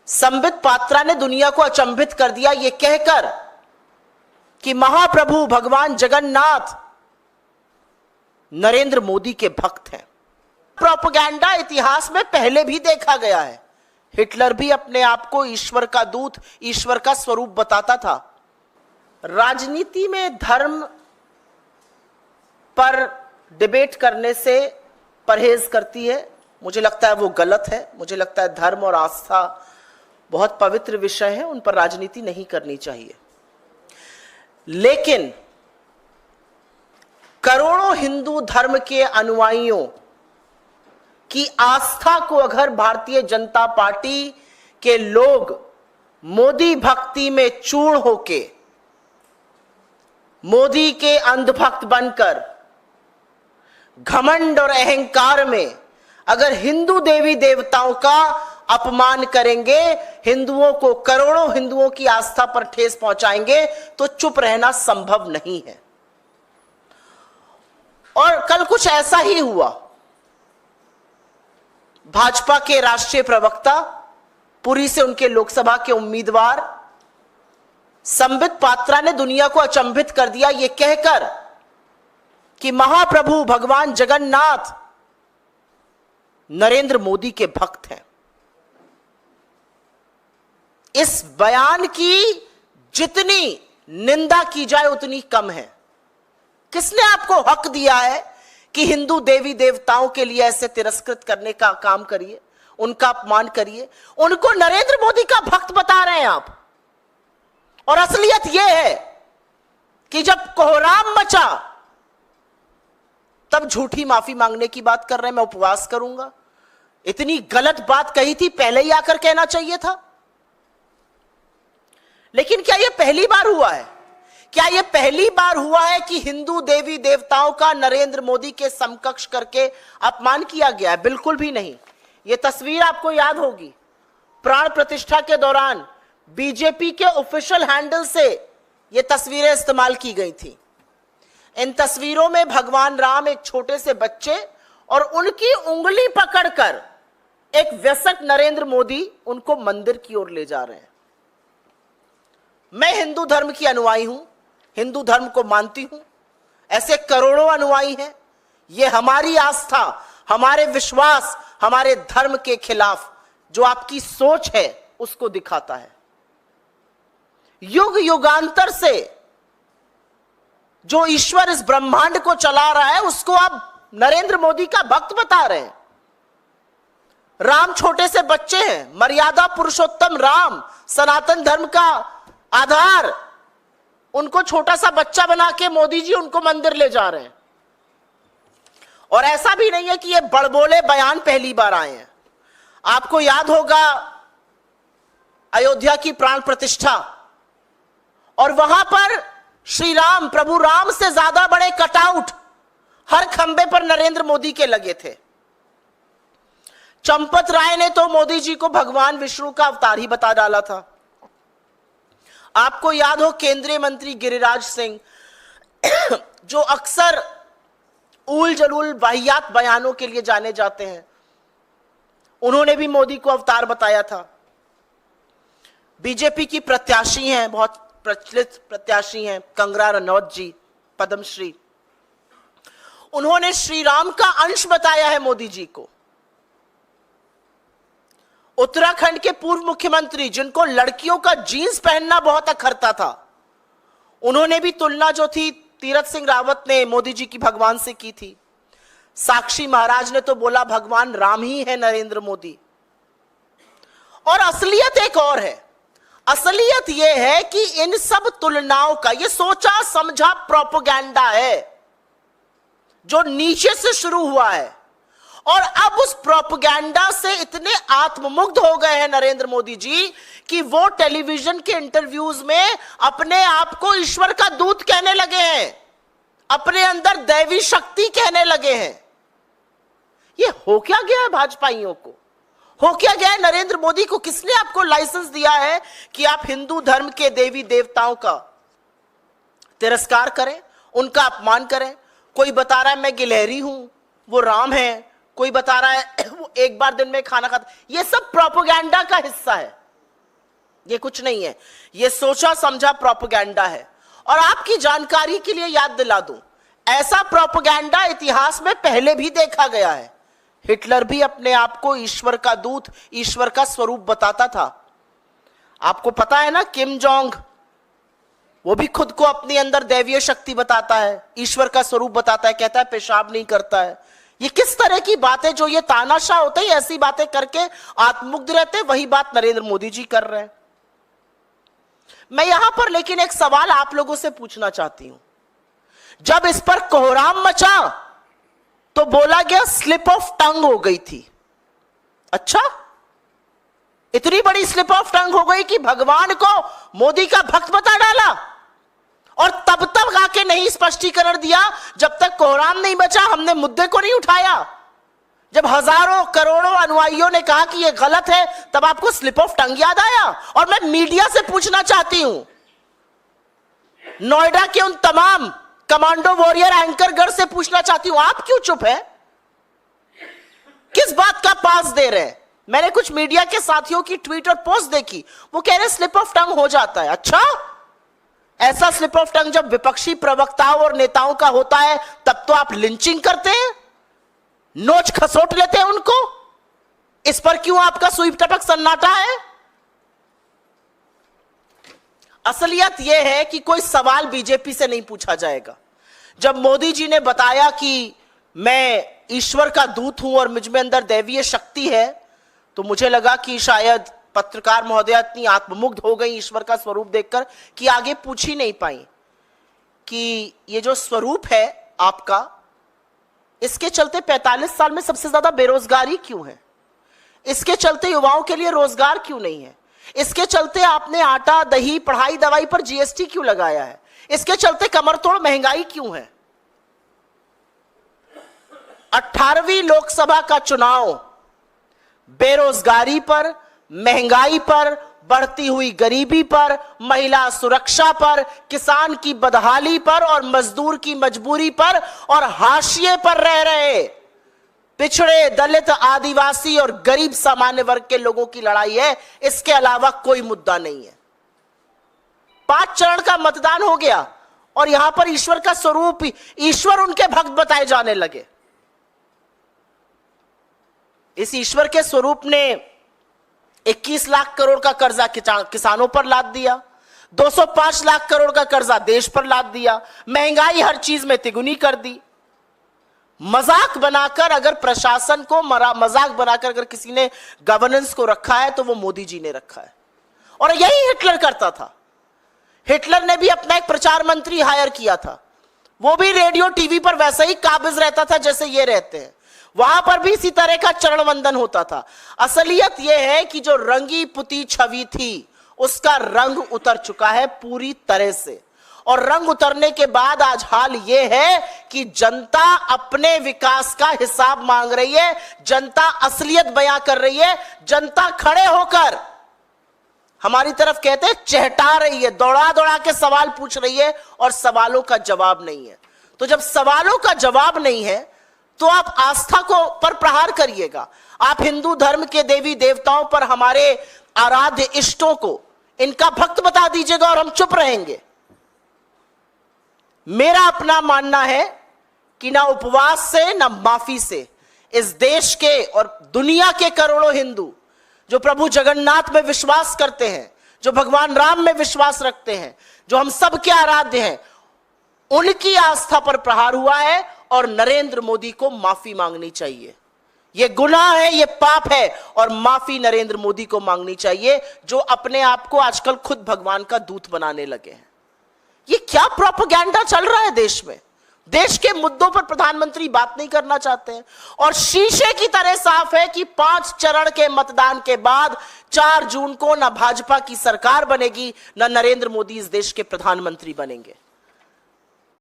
संबित पात्रा ने दुनिया को अचंभित कर दिया ये कहकर कि महाप्रभु भगवान जगन्नाथ नरेंद्र मोदी के भक्त हैं। प्रोपेगेंडा इतिहास में पहले भी देखा गया है। हिटलर भी अपने आप को ईश्वर का दूत, ईश्वर का स्वरूप बताता था। राजनीति में धर्म पर डिबेट करने से परहेज करती है। मुझे लगता है वो गलत है। मुझे लगता है धर्म और आस्था बहुत पवित्र विषय है, उन पर राजनीति नहीं करनी चाहिए। लेकिन करोड़ों हिंदू धर्म के अनुयायियों की आस्था को अगर भारतीय जनता पार्टी के लोग मोदी भक्ति में चूर्ण होके, मोदी के अंधभक्त बनकर, घमंड और अहंकार में अगर हिंदू देवी देवताओं का अपमान करेंगे, हिंदुओं को, करोड़ों हिंदुओं की आस्था पर ठेस पहुंचाएंगे, तो चुप रहना संभव नहीं है। और कल कुछ ऐसा ही हुआ। भाजपा के राष्ट्रीय प्रवक्ता, पुरी से उनके लोकसभा के उम्मीदवार संबित पात्रा ने दुनिया को अचंभित कर दिया ये कहकर कि महाप्रभु भगवान जगन्नाथ नरेंद्र मोदी के भक्त हैं। इस बयान की जितनी निंदा की जाए उतनी कम है। किसने आपको हक दिया है कि हिंदू देवी देवताओं के लिए ऐसे तिरस्कृत करने का काम करिए, उनका अपमान करिए? उनको नरेंद्र मोदी का भक्त बता रहे हैं आप। और असलियत यह है कि जब कोहराम मचा तब झूठी माफी मांगने की बात कर रहे हैं, मैं उपवास करूंगा। इतनी गलत बात कही थी, पहले ही आकर कहना चाहिए था। लेकिन क्या यह पहली बार हुआ है? क्या यह पहली बार हुआ है कि हिंदू देवी देवताओं का नरेंद्र मोदी के समकक्ष करके अपमान किया गया है? बिल्कुल भी नहीं। यह तस्वीर आपको याद होगी, प्राण प्रतिष्ठा के दौरान बीजेपी के ऑफिशियल हैंडल से यह तस्वीरें इस्तेमाल की गई थी। इन तस्वीरों में भगवान राम एक छोटे से बच्चे और उनकी उंगली पकड़कर एक वयस्क नरेंद्र मोदी उनको मंदिर की ओर ले जा रहे हैं। मैं हिंदू धर्म की अनुयायी हूं, हिंदू धर्म को मानती हूं। ऐसे करोड़ों अनुयायी हैं। यह हमारी आस्था, हमारे विश्वास, हमारे धर्म के खिलाफ जो आपकी सोच है उसको दिखाता है। युग युगांतर से जो ईश्वर इस ब्रह्मांड को चला रहा है उसको आप नरेंद्र मोदी का भक्त बता रहे हैं। राम छोटे से बच्चे हैं, मर्यादा पुरुषोत्तम राम, सनातन धर्म का आधार, उनको छोटा सा बच्चा बना के मोदी जी उनको मंदिर ले जा रहे हैं। और ऐसा भी नहीं है कि ये बड़बोले बयान पहली बार आए हैं। आपको याद होगा अयोध्या की प्राण प्रतिष्ठा, और वहां पर श्री राम, प्रभु राम से ज्यादा बड़े कटआउट हर खंबे पर नरेंद्र मोदी के लगे थे। चंपत राय ने तो मोदी जी को भगवान विष्णु का अवतार ही बता डाला था। आपको याद हो केंद्रीय मंत्री गिरिराज सिंह जो अक्सर ऊल जलूल वाहियात बयानों के लिए जाने जाते हैं, उन्होंने भी मोदी को अवतार बताया था। बीजेपी की प्रत्याशी हैं, बहुत प्रचलित प्रत्याशी हैं कंगना रनौत जी, पद्मश्री, उन्होंने श्री राम का अंश बताया है मोदी जी को। उत्तराखंड के पूर्व मुख्यमंत्री जिनको लड़कियों का जीन्स पहनना बहुत अखरता था, उन्होंने भी तुलना जो थी तीरथ सिंह रावत ने मोदी जी की भगवान से की थी। साक्षी महाराज ने तो बोला भगवान राम ही है नरेंद्र मोदी। और असलियत एक और है। असलियत यह है कि इन सब तुलनाओं का यह सोचा समझा प्रोपेगेंडा है जो नीचे से शुरू हुआ है, और अब उस प्रोपेगेंडा से इतने आत्ममुग्ध हो गए हैं नरेंद्र मोदी जी कि वो टेलीविजन के इंटरव्यूज में अपने आप को ईश्वर का दूत कहने लगे हैं, अपने अंदर दैवी शक्ति कहने लगे हैं। ये हो क्या गया है भाजपाइयों को? हो क्या गया है नरेंद्र मोदी को? किसने आपको लाइसेंस दिया है कि आप हिंदू धर्म के देवी देवताओं का तिरस्कार करें, उनका अपमान करें? कोई बता रहा है मैं गिलहरी हूं, वो राम है। कोई बता रहा है वो एक बार दिन में खाना खाता। ये सब प्रोपेगेंडा का हिस्सा है। ये कुछ नहीं है, ये सोचा समझा प्रोपेगेंडा है। और आपकी जानकारी के लिए याद दिला दूं, ऐसा प्रोपेगेंडा इतिहास में पहले भी देखा गया है। हिटलर भी अपने आप को ईश्वर का दूत, ईश्वर का स्वरूप बताता था। आपको पता है ना, किम जोंग, वो भी खुद को अपने अंदर दैवीय शक्ति बताता है, ईश्वर का स्वरूप बताता है, कहता है पेशाब नहीं करता है। ये किस तरह की बातें, जो ये तानाशाह होते हैं ऐसी बातें करके आत्ममुग्ध रहते, वही बात नरेंद्र मोदी जी कर रहे हैं। मैं यहां पर लेकिन एक सवाल आप लोगों से पूछना चाहती हूं। जब इस पर कोहराम मचा तो बोला गया स्लिप ऑफ टंग हो गई थी। अच्छा, इतनी बड़ी स्लिप ऑफ टंग हो गई कि भगवान को मोदी का भक्त बता डाला, और तब तक आके नहीं स्पष्टीकरण दिया जब तक कोहराम नहीं बचा, हमने मुद्दे को नहीं उठाया। जब हजारों करोड़ों अनुयायियों ने कहा कि यह गलत है, तब आपको स्लिप ऑफ टंग याद आया। और मैं मीडिया से पूछना चाहती हूं, नोएडा के उन तमाम कमांडो वॉरियर एंकरगढ़ से पूछना चाहती हूं, आप क्यों चुप है? किस बात का पास दे रहे हैं? मैंने कुछ मीडिया के साथियों की ट्वीट और पोस्ट देखी, वो कह रहे स्लिप ऑफ टंग हो जाता है। अच्छा, ऐसा स्लिप ऑफ टंग जब विपक्षी प्रवक्ताओं और नेताओं का होता है तब तो आप लिंचिंग करते हैं, नोच खसोट लेते हैं उनको। इस पर क्यों आपका सुई टपक सन्नाटा है? असलियत यह है कि कोई सवाल बीजेपी से नहीं पूछा जाएगा। जब मोदी जी ने बताया कि मैं ईश्वर का दूत हूं और मुझ में अंदर दैवीय शक्ति है, तो मुझे लगा कि शायद पत्रकार महोदया इतनी आत्ममुग्ध हो गई ईश्वर का स्वरूप देखकर कि आगे पूछ ही नहीं पाई कि ये जो स्वरूप है आपका, इसके चलते 45 साल में सबसे ज्यादा बेरोजगारी क्यों है? इसके चलते युवाओं के लिए रोजगार क्यों नहीं है? इसके चलते आपने आटा, दही, पढ़ाई, दवाई पर जीएसटी क्यों लगाया है? इसके चलते कमरतोड़ महंगाई क्यों है? 18वीं लोकसभा का चुनाव बेरोजगारी पर, महंगाई पर, बढ़ती हुई गरीबी पर, महिला सुरक्षा पर, किसान की बदहाली पर और मजदूर की मजबूरी पर और हाशिए पर रह रहे पिछड़े, दलित, आदिवासी और गरीब सामान्य वर्ग के लोगों की लड़ाई है। इसके अलावा कोई मुद्दा नहीं है। 5 चरण का मतदान हो गया और यहां पर ईश्वर का स्वरूप, ईश्वर उनके भक्त बताए जाने लगे। इस ईश्वर के स्वरूप ने 21 लाख करोड़ का कर्जा किसानों पर लाद दिया, 205 लाख करोड़ का कर्जा देश पर लाद दिया, महंगाई हर चीज में तिगुनी कर दी। मजाक बनाकर, अगर प्रशासन को मजाक बनाकर अगर किसी ने गवर्नेंस को रखा है तो वो मोदी जी ने रखा है। और यही हिटलर करता था। हिटलर ने भी अपना एक प्रचार मंत्री हायर किया था, वो भी रेडियो टीवी पर वैसे ही काबिज रहता था जैसे ये रहते हैं, वहां पर भी इसी तरह का चरण वंदन होता था। असलियत यह है कि जो रंगी पुती छवि थी उसका रंग उतर चुका है पूरी तरह से, और रंग उतरने के बाद आज हाल यह है कि जनता अपने विकास का हिसाब मांग रही है, जनता असलियत बयां कर रही है, जनता खड़े होकर हमारी तरफ कहते हैं चहटा रही है, दौड़ा दौड़ा के सवाल पूछ रही है और सवालों का जवाब नहीं है। तो जब सवालों का जवाब नहीं है तो आप आस्था को पर प्रहार करिएगा, आप हिंदू धर्म के देवी देवताओं पर, हमारे आराध्य इष्टों को इनका भक्त बता दीजिएगा और हम चुप रहेंगे। मेरा अपना मानना है कि ना उपवास से ना माफी से इस देश के और दुनिया के करोड़ों हिंदू जो प्रभु जगन्नाथ में विश्वास करते हैं, जो भगवान राम में विश्वास रखते हैं, जो हम सब के आराध्य हैं, उनकी आस्था पर प्रहार हुआ है और नरेंद्र मोदी को माफी मांगनी चाहिए। यह गुनाह है, यह पाप है और माफी नरेंद्र मोदी को मांगनी चाहिए जो अपने आप को आजकल खुद भगवान का दूत बनाने लगे हैं। ये क्या प्रोपेगेंडा चल रहा है देश में? देश के मुद्दों पर प्रधानमंत्री बात नहीं करना चाहते हैं और शीशे की तरह साफ है कि 5 चरण के मतदान के बाद 4 जून को ना भाजपा की सरकार बनेगी, ना नरेंद्र मोदी इस देश के प्रधानमंत्री बनेंगे।